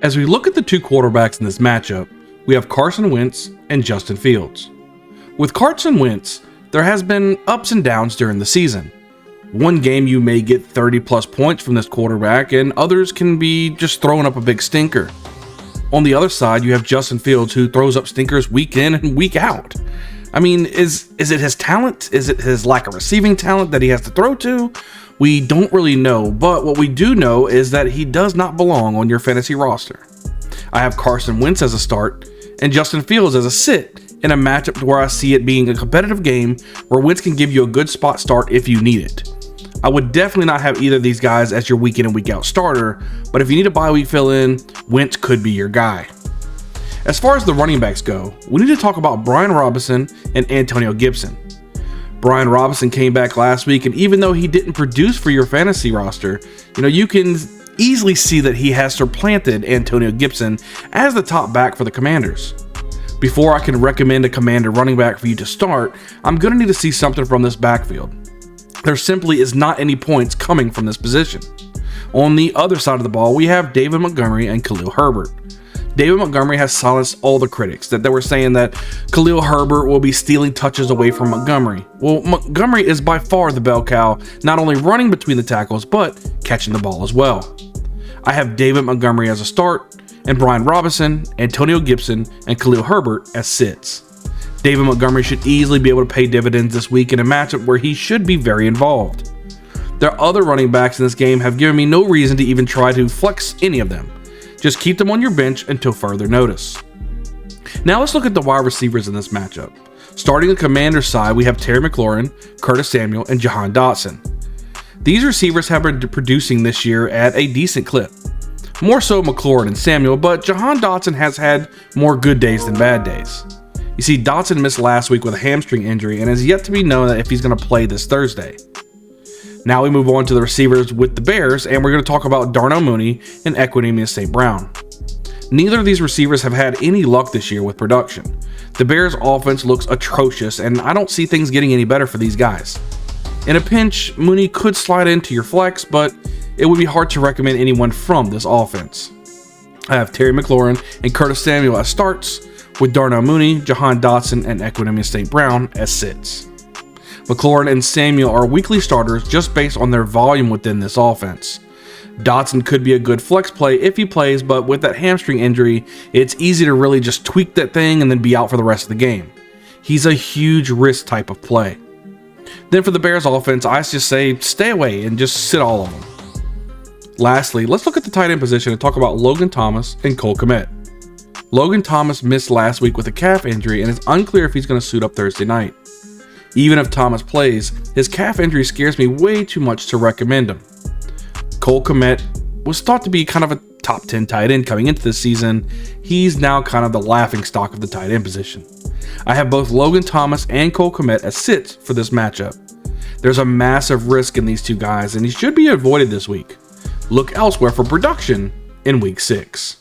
As we look at the two quarterbacks in this matchup, we have Carson Wentz and Justin Fields. With Carson Wentz, there has been ups and downs during the season. One game you may get 30 plus points from this quarterback, and others can be just throwing up a big stinker. On the other side, you have Justin Fields, who throws up stinkers week in and week out. I mean, is it his talent? Is it his lack of receiving talent that he has to throw to? We don't really know, but what we do know is that he does not belong on your fantasy roster. I have Carson Wentz as a start and Justin Fields as a sit in a matchup where I see it being a competitive game where Wentz can give you a good spot start if you need it. I would definitely not have either of these guys as your week in and week out starter, but if you need a bye week fill in, Wentz could be your guy. As far as the running backs go, we need to talk about Brian Robinson and Antonio Gibson. Brian Robinson came back last week, and even though he didn't produce for your fantasy roster, you can easily see that he has supplanted Antonio Gibson as the top back for the Commanders. Before I can recommend a Commander running back for you to start, I'm going to need to see something from this backfield. There simply is not any points coming from this position. On the other side of the ball, we have David Montgomery and Khalil Herbert. David Montgomery has silenced all the critics that they were saying that Khalil Herbert will be stealing touches away from Montgomery. Well, Montgomery is by far the bell cow, not only running between the tackles, but catching the ball as well. I have David Montgomery as a start, and Brian Robinson, Antonio Gibson, and Khalil Herbert as sits. David Montgomery should easily be able to pay dividends this week in a matchup where he should be very involved. There are other running backs in this game have given me no reason to even try to flex any of them. Just keep them on your bench until further notice. Now let's look at the wide receivers in this matchup. Starting the Commander's side, we have Terry McLaurin, Curtis Samuel, and Jahan Dotson. These receivers have been producing this year at a decent clip. More so McLaurin and Samuel, but Jahan Dotson has had more good days than bad days. You see, Dotson missed last week with a hamstring injury and is yet to be known if he's going to play this Thursday. Now we move on to the receivers with the Bears, and we're going to talk about Darnell Mooney and Equanimeous St. Brown. Neither of these receivers have had any luck this year with production. The Bears' offense looks atrocious, and I don't see things getting any better for these guys. In a pinch, Mooney could slide into your flex, but it would be hard to recommend anyone from this offense. I have Terry McLaurin and Curtis Samuel as starts, with Darnell Mooney, Jahan Dotson, and Equanimeous St. Brown as sits. McLaurin and Samuel are weekly starters just based on their volume within this offense. Dotson could be a good flex play if he plays, but with that hamstring injury, it's easy to really just tweak that thing and then be out for the rest of the game. He's a huge risk type of play. Then for the Bears offense, I just say stay away and just sit all of them. Lastly, let's look at the tight end position and talk about Logan Thomas and Cole Kmet. Logan Thomas missed last week with a calf injury, and it's unclear if he's going to suit up Thursday night. Even if Thomas plays, his calf injury scares me way too much to recommend him. Cole Kmet was thought to be kind of a top 10 tight end coming into this season. He's now kind of the laughing stock of the tight end position. I have both Logan Thomas and Cole Kmet as sits for this matchup. There's a massive risk in these two guys, and he should be avoided this week. Look elsewhere for production in week 6.